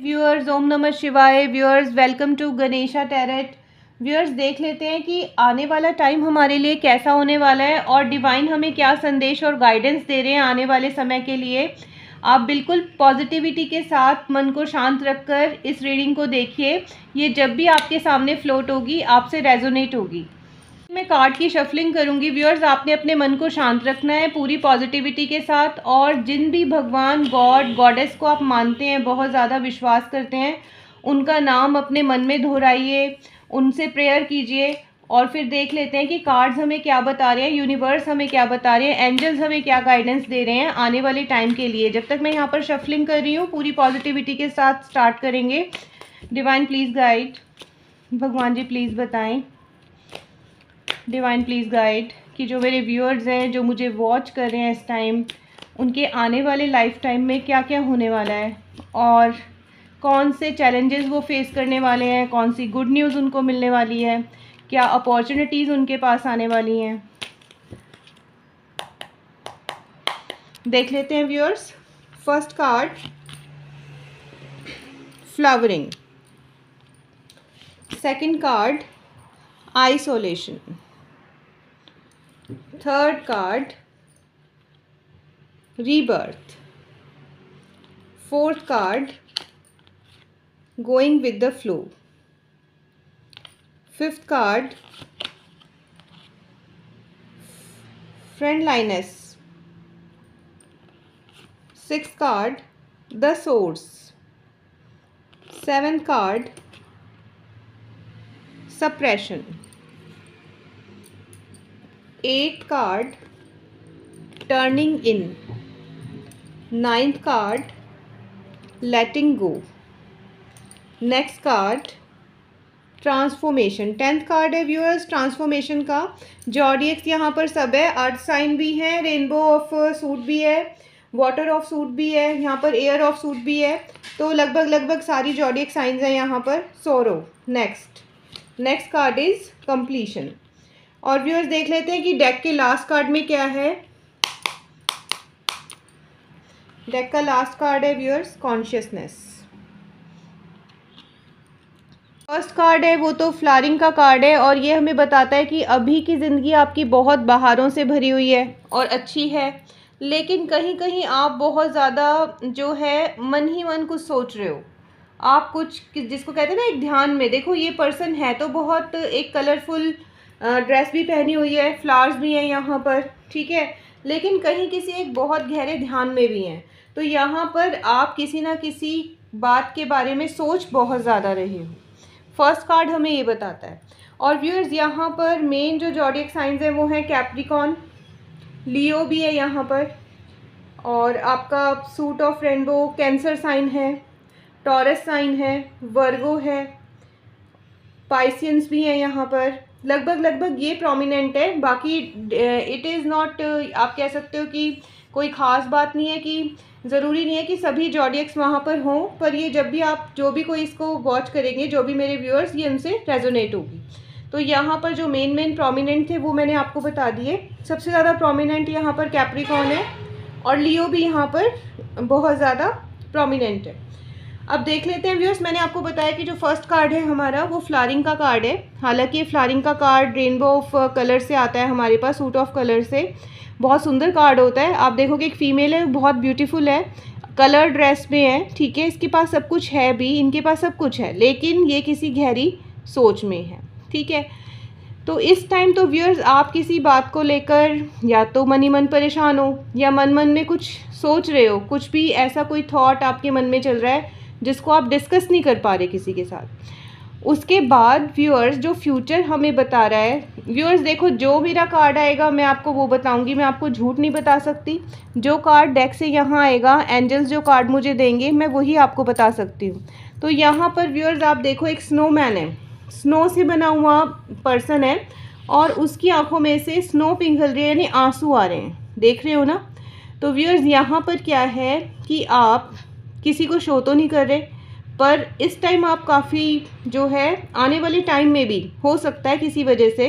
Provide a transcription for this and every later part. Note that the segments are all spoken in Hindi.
व्यूअर्स, ओम नमः शिवाय। Viewers, welcome to Ganesha tarot. Viewers, देख लेते हैं कि आने वाला टाइम हमारे लिए कैसा होने वाला है और डिवाइन हमें क्या संदेश और गाइडेंस दे रहे हैं आने वाले समय के लिए। आप बिल्कुल पॉजिटिविटी के साथ मन को शांत रखकर इस रीडिंग को देखिए। ये जब भी आपके सामने फ्लोट होगी, आपसे रेजोनेट होगी। मैं कार्ड की शफलिंग करूंगी। व्यूअर्स, आपने अपने मन को शांत रखना है पूरी पॉजिटिविटी के साथ, और जिन भी भगवान, गॉड, गॉडेस को आप मानते हैं, बहुत ज़्यादा विश्वास करते हैं, उनका नाम अपने मन में दोहराइए, उनसे प्रेयर कीजिए। और फिर देख लेते हैं कि कार्ड्स हमें क्या बता रहे हैं, यूनिवर्स हमें क्या बता रहे हैं, एंजल्स हमें क्या गाइडेंस दे रहे हैं आने वाले टाइम के लिए। जब तक मैं यहाँ पर शफलिंग कर रही हूँ, पूरी पॉजिटिविटी के साथ स्टार्ट करेंगे। डिवाइन प्लीज़ गाइड, भगवान जी प्लीज़ बताएं। डिवाइन प्लीज़ गाइड कि जो मेरे व्यूअर्स हैं, जो मुझे वॉच कर रहे हैं इस टाइम, उनके आने वाले लाइफ टाइम में क्या क्या होने वाला है और कौन से चैलेंजेस वो फेस करने वाले हैं, कौन सी गुड न्यूज़ उनको मिलने वाली है, क्या अपॉर्चुनिटीज़ उनके पास आने वाली हैं। देख लेते हैं viewers. First card, flowering. Second card, isolation. Third card, rebirth. Fourth card, going with the flow. Fifth card, friendliness. Sixth card, the source. Seventh card, suppression. Eighth card, turning in. Ninth card, letting go. Next card, transformation. 10th card है व्यूअर्स ट्रांसफॉर्मेशन का। जॉडियक्स यहाँ पर सब है, अर्थ साइन भी है, रेनबो ऑफ सूट भी है, वाटर ऑफ सूट भी है, यहाँ पर एयर ऑफ सूट भी है। तो लगभग सारी जॉडियक साइंस हैं यहाँ पर। सोरो। Next card is completion. और व्यूअर्स देख लेते हैं कि डेक के लास्ट कार्ड में क्या है। डेक का लास्ट कार्ड है व्यूअर्स, कॉन्शियसनेस। फर्स्ट कार्ड है वो तो फ्लावरिंग का कार्ड है, और ये हमें बताता है कि अभी की ज़िंदगी आपकी बहुत बहारों से भरी हुई है और अच्छी है, लेकिन कहीं कहीं आप बहुत ज़्यादा जो है मन ही मन कुछ सोच रहे हो। आप कुछ जिसको कहते हैं ना एक ध्यान में। देखो, ये पर्सन है तो बहुत एक कलरफुल ड्रेस भी पहनी हुई है, फ्लावर्स भी हैं यहाँ पर, ठीक है, लेकिन कहीं किसी एक बहुत गहरे ध्यान में भी हैं। तो यहाँ पर आप किसी ना किसी बात के बारे में सोच बहुत ज़्यादा रहे हो। फर्स्ट कार्ड हमें ये बताता है। और व्यूअर्स, यहाँ पर मेन जो जॉडियक साइंस है वो है कैप्रिकॉन, लियो भी है यहाँ पर, और आपका suit of rainbow cancer sign है, टॉरस साइन है, वर्गो है, पाइसियंस भी है यहाँ पर। लगभग ये प्रोमिनेंट है। बाकी इट इज़ नॉट, आप कह सकते हो कि कोई ख़ास बात नहीं है, कि ज़रूरी नहीं है कि सभी जॉडियक्स वहाँ पर हों, पर ये जब भी आप जो भी कोई इसको वॉच करेंगे, जो भी मेरे व्यूअर्स, ये उनसे रेजोनेट होगी। तो यहाँ पर जो मेन प्रोमिनेंट थे वो मैंने आपको बता दिए। सबसे ज़्यादा प्रोमिनेंट यहाँ पर कैप्रिकॉन है, और लियो भी यहाँ पर बहुत ज़्यादा प्रोमिनेंट है। अब देख लेते हैं व्यूअर्स, मैंने आपको बताया कि जो फर्स्ट कार्ड है हमारा वो फ्लावरिंग का कार्ड है। हालांकि ये फ्लावरिंग का कार्ड रेनबो ऑफ कलर से आता है हमारे पास, सूट ऑफ कलर से। बहुत सुंदर कार्ड होता है। आप देखोगे एक फ़ीमेल है, बहुत ब्यूटीफुल है, कलर ड्रेस में है, ठीक है, इसके पास सब कुछ है भी, इनके पास सब कुछ है, लेकिन ये किसी गहरी सोच में है, ठीक है। तो इस टाइम तो व्यूअर्स आप किसी बात को लेकर या तो मन ही मन परेशान हो, या मन में कुछ सोच रहे हो, कुछ भी ऐसा कोई थॉट आपके मन में चल रहा है जिसको आप डिस्कस नहीं कर पा रहे किसी के साथ। उसके बाद व्यूअर्स जो फ्यूचर हमें बता रहा है, व्यूअर्स देखो, जो मेरा कार्ड आएगा मैं आपको वो बताऊंगी, मैं आपको झूठ नहीं बता सकती। जो कार्ड डेक से यहाँ आएगा, एंजल्स जो कार्ड मुझे देंगे, मैं वही आपको बता सकती हूँ। तो यहाँ पर व्यूअर्स आप देखो, एक स्नोमैन है, स्नो से बना हुआ पर्सन है, और उसकी आंखों में से स्नो पिघल रही है, यानी आंसू आ रहे हैं, देख रहे हो ना। तो व्यूअर्स यहाँ पर क्या है कि आप किसी को शो तो नहीं कर रहे, पर इस टाइम आप काफ़ी जो है आने वाले टाइम में भी हो सकता है किसी वजह से,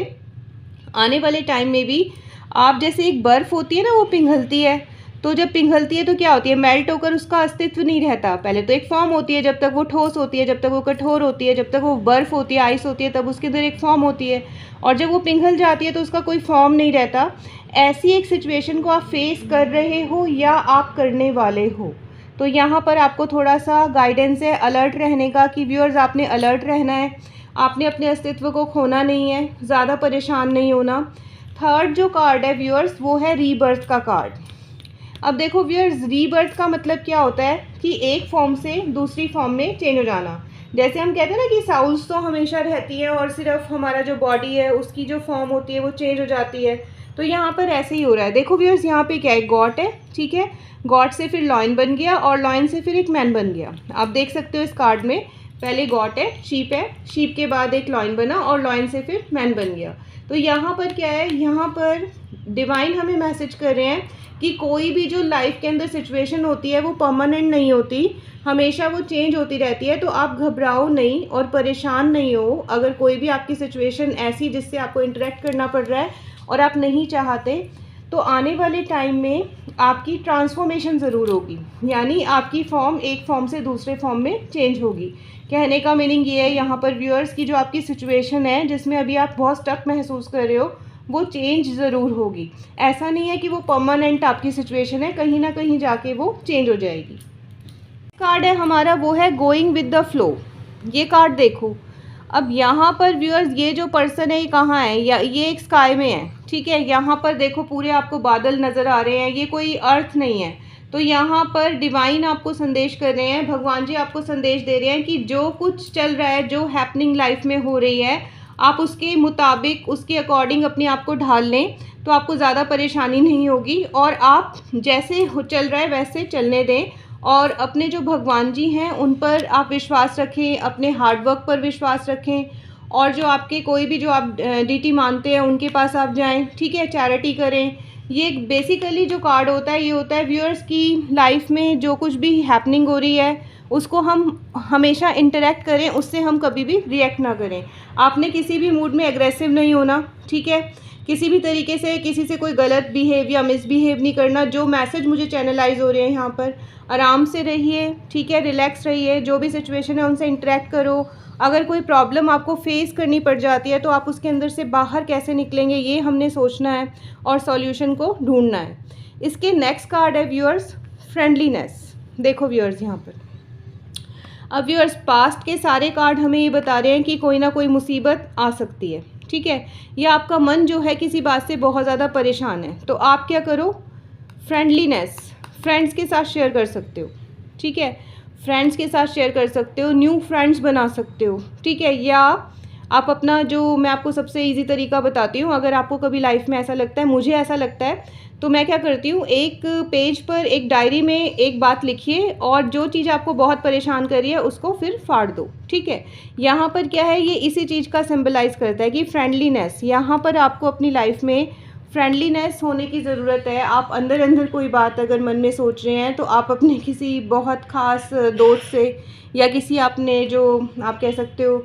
आने वाले टाइम में भी आप जैसे एक बर्फ़ होती है ना वो पिघलती है, तो जब पिघलती है तो क्या होती है, मेल्ट होकर उसका अस्तित्व नहीं रहता। पहले तो एक फॉर्म होती है, जब तक वो ठोस होती है, जब तक वो कठोर होती है, जब तक वो बर्फ़ होती है, आइस होती है, तब उसके अंदर एक फॉर्म होती है, और जब वो पिघल जाती है तो उसका कोई फॉर्म नहीं रहता। ऐसी एक सिचुएशन को आप फेस कर रहे हो या आप करने वाले हो, तो यहाँ पर आपको थोड़ा सा गाइडेंस है अलर्ट रहने का कि व्यूअर्स आपने अलर्ट रहना है, आपने अपने अस्तित्व को खोना नहीं है, ज़्यादा परेशान नहीं होना। थर्ड जो कार्ड है व्यूअर्स वो है रीबर्थ का कार्ड। अब देखो व्यूअर्स, रीबर्थ का मतलब क्या होता है कि एक फॉर्म से दूसरी फॉर्म में चेंज हो जाना। जैसे हम कहते हैं ना कि साउल्स तो हमेशा रहती है और सिर्फ हमारा जो बॉडी है उसकी जो फॉर्म होती है वो चेंज हो जाती है, तो यहाँ पर ऐसे ही हो रहा है। देखो व्यूअर्स, यहाँ पे क्या है, गॉट है, ठीक है, गॉट से फिर लॉइन बन गया और लॉइन से फिर एक मैन बन गया। आप देख सकते हो इस कार्ड में पहले गॉट है, शीप के बाद एक लॉइन बना और लॉइन से फिर मैन बन गया। तो यहाँ पर क्या है, यहाँ पर डिवाइन हमें मैसेज कर रहे हैं कि कोई भी जो लाइफ के अंदर सिचुएशन होती है वो परमानेंट नहीं होती, हमेशा वो चेंज होती रहती है। तो आप घबराओ नहीं और परेशान नहीं हो। अगर कोई भी आपकी सिचुएशन ऐसी जिससे आपको इंटरेक्ट करना पड़ रहा है और आप नहीं चाहते, तो आने वाले टाइम में आपकी ट्रांसफॉर्मेशन ज़रूर होगी, यानी आपकी फॉर्म एक फॉर्म से दूसरे फॉर्म में चेंज होगी। कहने का मीनिंग ये है यहाँ पर व्यूअर्स की जो आपकी सिचुएशन है जिसमें अभी आप बहुत स्टक महसूस कर रहे हो वो चेंज ज़रूर होगी। ऐसा नहीं है कि वो परमानेंट आपकी सिचुएशन है, कहीं ना कहीं जाके वो चेंज हो जाएगी। कार्ड है हमारा वो है गोइंग विद द फ्लो। ये कार्ड देखो, अब यहाँ पर व्यूअर्स ये जो पर्सन है ये कहाँ है, या ये एक स्काई में है, ठीक है। यहाँ पर देखो पूरे आपको बादल नज़र आ रहे हैं, ये कोई अर्थ नहीं है। तो यहाँ पर डिवाइन आपको संदेश कर रहे हैं, भगवान जी आपको संदेश दे रहे हैं कि जो कुछ चल रहा है, जो हैपनिंग लाइफ में हो रही है, आप उसके मुताबिक उसके अकॉर्डिंग अपने आप को ढाल लें, तो आपको ज़्यादा परेशानी नहीं होगी और आप जैसे चल रहा है वैसे चलने दें। और अपने जो भगवान जी हैं उन पर आप विश्वास रखें, अपने हार्डवर्क पर विश्वास रखें, और जो आपके कोई भी जो आप डीटी मानते हैं उनके पास आप जाएं, ठीक है, चैरिटी करें। ये बेसिकली जो कार्ड होता है ये होता है व्यूअर्स की लाइफ में जो कुछ भी हैपनिंग हो रही है उसको हम हमेशा इंटरेक्ट करें, उससे हम कभी भी रिएक्ट ना करें। आपने किसी भी मूड में एग्रेसिव नहीं होना, ठीक है, किसी भी तरीके से किसी से कोई गलत बिहेव या मिसबिहेव नहीं करना। जो मैसेज मुझे चैनलाइज हो रहे हैं यहाँ पर, आराम से रहिए, ठीक है, रिलैक्स रहिए, जो भी सिचुएशन है उनसे इंटरेक्ट करो। अगर कोई प्रॉब्लम आपको फेस करनी पड़ जाती है तो आप उसके अंदर से बाहर कैसे निकलेंगे ये हमने सोचना है और सॉल्यूशन को ढूंढना है। इसके नेक्स्ट कार्ड है व्यूअर्स फ्रेंडलीनेस। देखो व्यूअर्स यहाँ पर, अब व्यूअर्स पास्ट के सारे कार्ड हमें ये बता रहे हैं कि कोई ना कोई मुसीबत आ सकती है, ठीक है, या आपका मन जो है किसी बात से बहुत ज़्यादा परेशान है, तो आप क्या करो, फ्रेंडलीनेस फ्रेंड्स के साथ शेयर कर सकते हो, ठीक है, फ्रेंड्स के साथ शेयर कर सकते हो, न्यू फ्रेंड्स बना सकते हो, ठीक है। या आप अपना जो, मैं आपको सबसे इजी तरीका बताती हूँ, अगर आपको कभी लाइफ में ऐसा लगता है, मुझे ऐसा लगता है, तो मैं क्या करती हूँ, एक पेज पर एक डायरी में एक बात लिखिए और जो चीज़ आपको बहुत परेशान कर रही है उसको फिर फाड़ दो, ठीक है। यहाँ पर क्या है, ये इसी चीज़ का सिंबलाइज करता है कि फ्रेंडलीनेस, यहाँ पर आपको अपनी लाइफ में फ्रेंडलीनेस होने की ज़रूरत है। आप अंदर अंदर कोई बात अगर मन में सोच रहे हैं तो आप अपने किसी बहुत ख़ास दोस्त से या किसी अपने जो आप कह सकते हो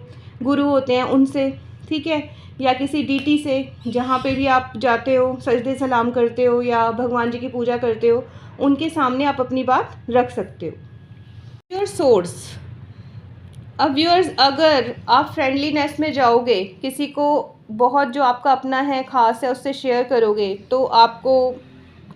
गुरु होते हैं उनसे, ठीक है, या किसी डीटी से, जहाँ पे भी आप जाते हो, सजदे सलाम करते हो या भगवान जी की पूजा करते हो, उनके सामने आप अपनी बात रख सकते हो। योर सोर्स, अब व्यूअर्स अगर आप फ्रेंडलीनेस में जाओगे, किसी को बहुत जो आपका अपना है, ख़ास है, उससे शेयर करोगे, तो आपको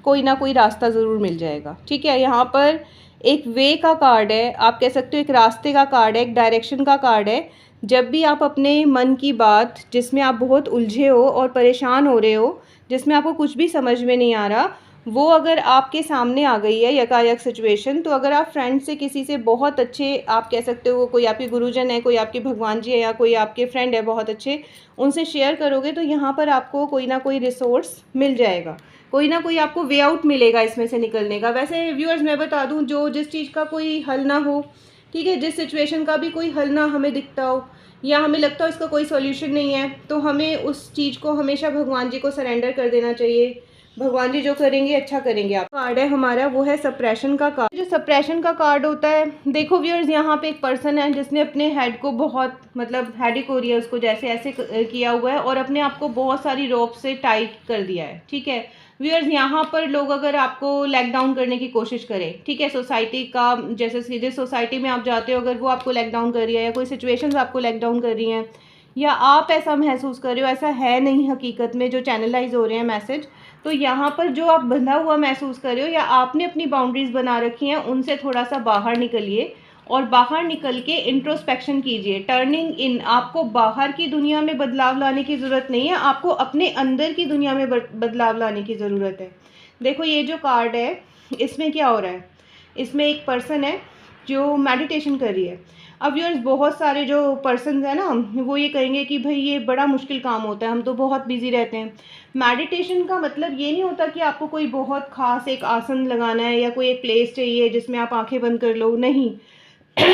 कोई ना कोई रास्ता ज़रूर मिल जाएगा, ठीक है। यहाँ पर एक वे का कार्ड है, आप कह सकते हो एक रास्ते का कार्ड है, एक डायरेक्शन का कार्ड है। जब भी आप अपने मन की बात जिसमें आप बहुत उलझे हो और परेशान हो रहे हो, जिसमें आपको कुछ भी समझ में नहीं आ रहा, वो अगर आपके सामने आ गई है यकायक सिचुएशन, तो अगर आप फ्रेंड से किसी से बहुत अच्छे, आप कह सकते हो कोई आपके गुरुजन है, कोई आपके भगवान जी है या कोई आपके फ्रेंड है बहुत अच्छे, उनसे शेयर करोगे तो यहाँ पर आपको कोई ना कोई रिसोर्स मिल जाएगा, कोई ना कोई आपको वे आउट मिलेगा इसमें से निकलने का। वैसे व्यूअर्स मैं बता दूँ, जो जिस चीज़ का कोई हल ना हो, ठीक है, जिस सिचुएशन का भी कोई हल ना हमें दिखता हो या हमें लगता हो इसका कोई सॉल्यूशन नहीं है, तो हमें उस चीज़ को हमेशा भगवान जी को सरेंडर कर देना चाहिए। भगवान जी जो करेंगे अच्छा करेंगे। आप कार्ड है हमारा वो है सप्रेशन का कार्ड। जो सप्रेशन का कार्ड होता है, देखो व्यूअर्स यहाँ पे एक पर्सन है जिसने अपने हेड को बहुत, मतलब हेडेक हो रही है उसको, जैसे ऐसे किया हुआ है और अपने आप को बहुत सारी रोप से टाइट कर दिया है, ठीक है। व्यूअर्स यहाँ पर लोग अगर आपको लैग डाउन करने की कोशिश करें, ठीक है, सोसाइटी का, जैसे सीधे सोसाइटी में आप जाते हो, अगर वो आपको लैग डाउन कर रही है या कोई सिचुएशंस आपको लैग डाउन कर रही हैं, या आप ऐसा महसूस कर रहे हो, ऐसा है नहीं हकीकत में जो चैनलाइज हो रहे हैं मैसेज, तो यहाँ पर जो आप बंधा हुआ महसूस कर रहे हो या आपने अपनी बाउंड्रीज बना रखी हैं, उनसे थोड़ा सा बाहर निकलिए और बाहर निकल के इंट्रोस्पेक्शन कीजिए, टर्निंग इन। आपको बाहर की दुनिया में बदलाव लाने की ज़रूरत नहीं है, आपको अपने अंदर की दुनिया में बदलाव लाने की ज़रूरत है। देखो ये जो कार्ड है, इसमें क्या हो रहा है, इसमें एक पर्सन है जो मेडिटेशन कर रही है। अब व्यूअर्स बहुत सारे जो पर्सन है ना, वो ये कहेंगे कि भाई ये बड़ा मुश्किल काम होता है, हम तो बहुत बिजी रहते हैं। मेडिटेशन का मतलब ये नहीं होता कि आपको कोई बहुत खास एक आसन लगाना है या कोई एक प्लेस चाहिए जिसमें आप आंखें बंद कर लो, नहीं।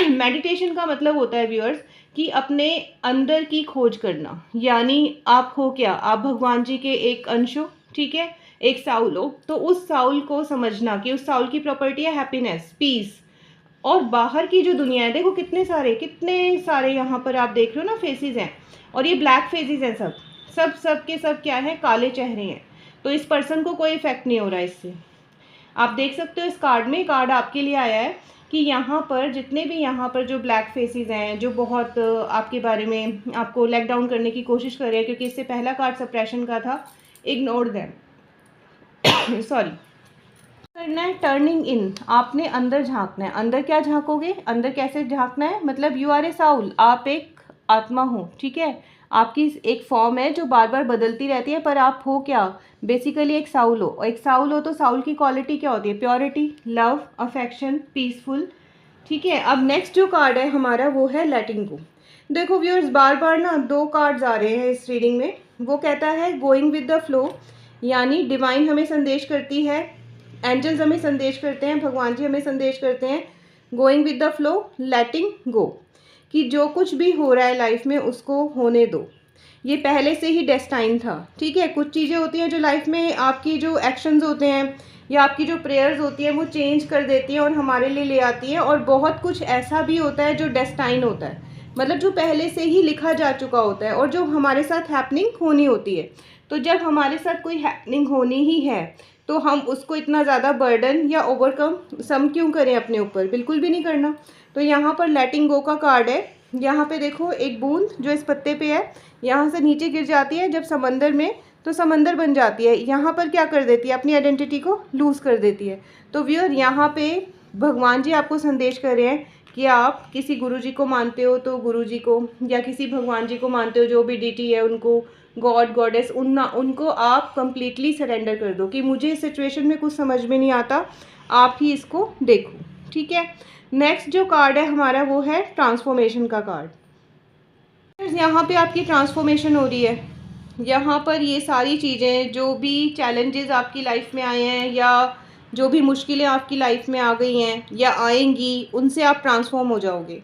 मेडिटेशन का मतलब होता है व्यूअर्स कि अपने अंदर की खोज करना, यानी आप हो क्या, आप भगवान जी के एक अंश हो, ठीक है, एक साउल हो, तो उस साउल को समझना कि उस साउल की प्रॉपर्टी है हैप्पीनेस, पीस। और बाहर की जो दुनिया है, देखो कितने सारे यहाँ पर आप देख रहे हो ना फेसेस हैं, और ये ब्लैक फेसेस हैं, सब के सब क्या है, काले चेहरे हैं। तो इस पर्सन को कोई इफेक्ट नहीं हो रहा है इससे। आप देख सकते हो इस कार्ड में, कार्ड आपके लिए आया है कि यहाँ पर जितने भी यहाँ पर जो ब्लैक फेसेस हैं, जो बहुत आपके बारे में आपको लेग डाउन करने की कोशिश कर रहे हैं, क्योंकि इससे पहला कार्ड सप्रेशन का था, इग्नोर देम। सॉरी, करना है टर्निंग इन, आपने अंदर झांकना है। अंदर क्या झांकोगे, अंदर कैसे झांकना है, मतलब यू आर ए साउल, आप एक आत्मा हो, ठीक है, आपकी एक फॉर्म है जो बार बार बदलती रहती है, पर आप हो क्या, बेसिकली एक साउल हो। और एक साउल हो तो साउल की क्वालिटी क्या होती है, प्योरिटी, लव, अफेक्शन, पीसफुल, ठीक है। अब नेक्स्ट जो कार्ड है हमारा वो है लेटिंग गो। देखो व्यूअर्स बार बार ना दो कार्ड्स आ रहे हैं इस रीडिंग में। वो कहता है गोइंग विद द फ्लो, यानी डिवाइन हमें संदेश करती है, एंजल्स हमें संदेश करते हैं, भगवान जी हमें संदेश करते हैं, गोइंग विद द फ्लो, लेटिंग गो, कि जो कुछ भी हो रहा है लाइफ में उसको होने दो, ये पहले से ही डेस्टाइन था, ठीक है। कुछ चीज़ें होती हैं जो लाइफ में आपकी जो एक्शंस होते हैं या आपकी जो प्रेयर्स होती हैं वो चेंज कर देती हैं और हमारे लिए ले आती हैं, और बहुत कुछ ऐसा भी होता है जो डेस्टाइन होता है, मतलब जो पहले से ही लिखा जा चुका होता है और जो हमारे साथ हैपनिंग होनी होती है। तो जब हमारे साथ कोई हैपनिंग होनी ही है तो हम उसको इतना ज़्यादा बर्डन या ओवरकम सम क्यों करें अपने ऊपर, बिल्कुल भी नहीं करना। तो यहाँ पर लेटिंग गो का कार्ड है। यहाँ पे देखो एक बूंद जो इस पत्ते पे है, यहाँ से नीचे गिर जाती है जब समंदर में, तो समंदर बन जाती है, यहाँ पर क्या कर देती है, अपनी आइडेंटिटी को लूज़ कर देती है। तो व्यूअर यहाँ पे भगवान जी आपको संदेश कर रहे हैं कि आप किसी गुरु जी को मानते हो तो गुरु जी को, या किसी भगवान जी को मानते हो, जो भी डीटी है उनको, गॉड गॉडेस, उनको आप कंप्लीटली सरेंडर कर दो कि मुझे इस सिचुएशन में कुछ समझ में नहीं आता, आप ही इसको देखो, ठीक है। नेक्स्ट जो कार्ड है हमारा वो है ट्रांसफॉर्मेशन का कार्ड। यहाँ पे आपकी ट्रांसफॉर्मेशन हो रही है। यहाँ पर ये सारी चीज़ें, जो भी चैलेंजेस आपकी लाइफ में आए हैं या जो भी मुश्किलें आपकी लाइफ में आ गई हैं या आएंगी, उनसे आप ट्रांसफॉर्म हो जाओगे।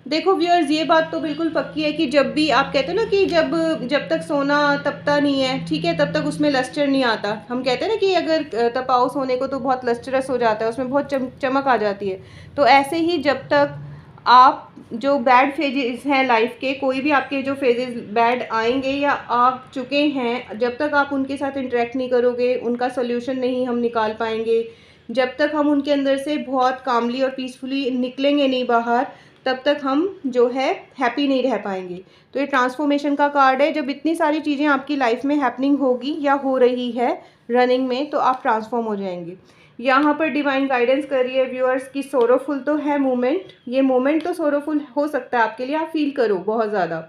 देखो व्यूअर्स ये बात तो बिल्कुल पक्की है कि जब भी आप कहते हो ना कि जब तक सोना तपता नहीं है, ठीक है, तब तक उसमें लस्टर नहीं आता। हम कहते हैं ना कि अगर तपाओ सोने को तो बहुत लस्टरस हो जाता है, उसमें बहुत चमक आ जाती है। तो ऐसे ही जब तक आप जो बैड फेजेस हैं लाइफ के, कोई भी आपके जो फेजेस बैड आएंगे या आ चुके हैं, जब तक आप उनके साथ इंटरेक्ट नहीं करोगे, उनका सोल्यूशन नहीं हम निकाल पाएंगे, जब तक हम उनके अंदर से बहुत कामली और पीसफुली निकलेंगे नहीं बाहर, तब तक हम जो है हैप्पी नहीं रह पाएंगे। तो ये ट्रांसफॉर्मेशन का कार्ड है। जब इतनी सारी चीज़ें आपकी लाइफ में हैपनिंग होगी या हो रही है रनिंग में, तो आप ट्रांसफॉर्म हो जाएंगे। यहाँ पर डिवाइन गाइडेंस कर रही है व्यूअर्स की सोरोफुल तो है मोमेंट, ये मोमेंट तो सोरोफुल हो सकता है आपके लिए, आप फील करो बहुत ज़्यादा,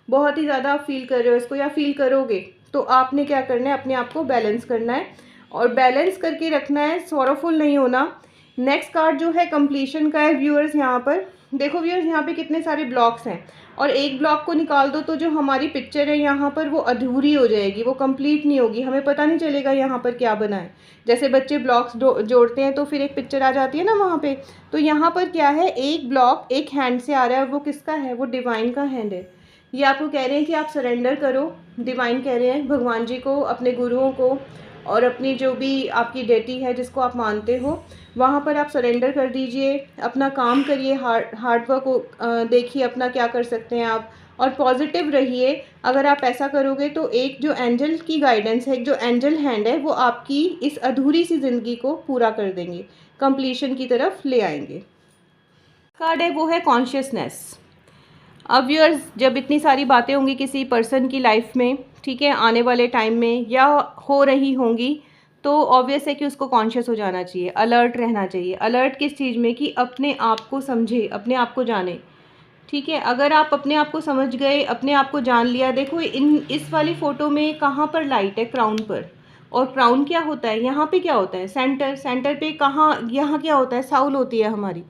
बहुत ही ज़्यादा आप फील कर रहे हो इसको या फील करोगे, तो आपने क्या करना है, अपने आप को बैलेंस करना है और बैलेंस करके रखना है, सोरोफुल नहीं होना। नेक्स्ट कार्ड जो है कंप्लीशन का है व्यूअर्स। यहाँ पर देखो व्यूअर्स, यहाँ पे कितने सारे ब्लॉक्स हैं और एक ब्लॉक को निकाल दो तो जो हमारी पिक्चर है यहाँ पर वो अधूरी हो जाएगी, वो कंप्लीट नहीं होगी, हमें पता नहीं चलेगा यहाँ पर क्या बना है। जैसे बच्चे ब्लॉक्स जोड़ते हैं तो फिर एक पिक्चर आ जाती है ना वहाँ पे, तो यहाँ पर क्या है, एक ब्लॉक एक हैंड से आ रहा है और वो किसका है, वो डिवाइन का हैंड है। ये आपको कह रहे हैं कि आप सरेंडर करो, डिवाइन कह रहे हैं भगवान जी को, अपने गुरुओं को, और अपनी जो भी आपकी डेटी है जिसको आप मानते हो वहाँ पर आप सरेंडर कर दीजिए, अपना काम करिए, हार्ड वर्क को देखिए अपना क्या कर सकते हैं आप, और पॉजिटिव रहिए। अगर आप ऐसा करोगे तो एक जो एंजल की गाइडेंस है, एक जो एंजल हैंड है, वो आपकी इस अधूरी सी ज़िंदगी को पूरा कर देंगे, कंप्लीशन की तरफ ले आएंगे। कार्ड है वो है कॉन्शियसनेस। अब व्यूअर्स, जब इतनी सारी बातें होंगी किसी पर्सन की लाइफ में, ठीक है, आने वाले टाइम में या हो रही होंगी, तो ऑब्वियस है कि उसको कॉन्शियस हो जाना चाहिए, अलर्ट रहना चाहिए। अलर्ट किस चीज़ में? कि अपने आप को समझे, अपने आप को जाने, ठीक है। अगर आप अपने आप को समझ गए, अपने आप को जान लिया, देखो इस वाली फ़ोटो में कहाँ पर लाइट है? क्राउन पर। और क्राउन क्या होता है? यहाँ पे क्या होता है? सेंटर। सेंटर पे कहाँ, यहाँ क्या होता है? साउल होती है हमारी।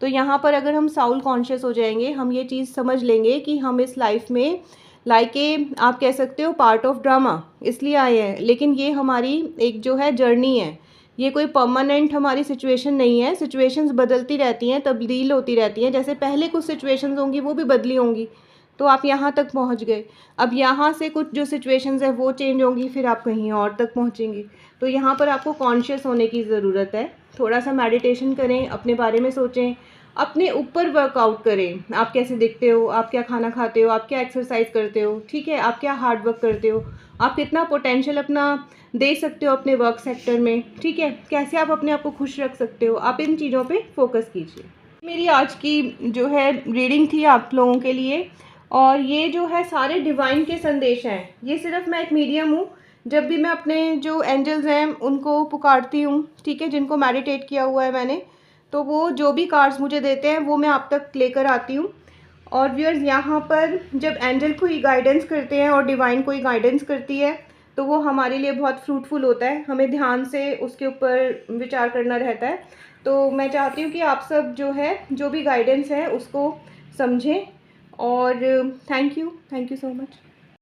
तो यहाँ पर अगर हम साउल कॉन्शियस हो जाएंगे, हम ये चीज़ समझ लेंगे कि हम इस लाइफ में लाइक ए, आप कह सकते हो, पार्ट ऑफ ड्रामा इसलिए आए हैं, लेकिन ये हमारी एक जो है जर्नी है, ये कोई परमानेंट हमारी सिचुएशन नहीं है। सिचुएशंस बदलती रहती हैं, तब्दील होती रहती हैं, जैसे पहले कुछ सिचुएशंस होंगी वो भी बदली होंगी, तो आप यहाँ तक पहुँच गए। अब यहाँ से कुछ जो सिचुएशंस है वो चेंज होंगी, फिर आप कहीं और तक पहुँचेंगे। तो यहाँ पर आपको कॉन्शियस होने की ज़रूरत है। थोड़ा सा मेडिटेशन करें, अपने बारे में सोचें, अपने ऊपर वर्कआउट करें। आप कैसे दिखते हो, आप क्या खाना खाते हो, आप क्या एक्सरसाइज करते हो, ठीक है, आप क्या हार्ड वर्क करते हो, आप कितना पोटेंशियल अपना दे सकते हो अपने वर्क सेक्टर में, ठीक है, कैसे आप अपने आप को खुश रख सकते हो, आप इन चीज़ों पे फोकस कीजिए। मेरी आज की जो है रीडिंग थी आप लोगों के लिए, और ये जो है सारे डिवाइन के संदेश हैं। ये सिर्फ मैं एक मीडियम हूँ। जब भी मैं अपने जो एंजल्स हैं उनको पुकारती हूँ, ठीक है, जिनको मेडिटेट किया हुआ है मैंने, तो वो जो भी कार्ड्स मुझे देते हैं वो मैं आप तक लेकर आती हूँ। और व्यूअर्स, यहाँ पर जब एंजल कोई गाइडेंस करते हैं और डिवाइन कोई गाइडेंस करती है तो वो हमारे लिए बहुत फ्रूटफुल होता है, हमें ध्यान से उसके ऊपर विचार करना रहता है। तो मैं चाहती हूँ कि आप सब जो है, जो भी गाइडेंस है उसको समझें। और थैंक यू सो मच।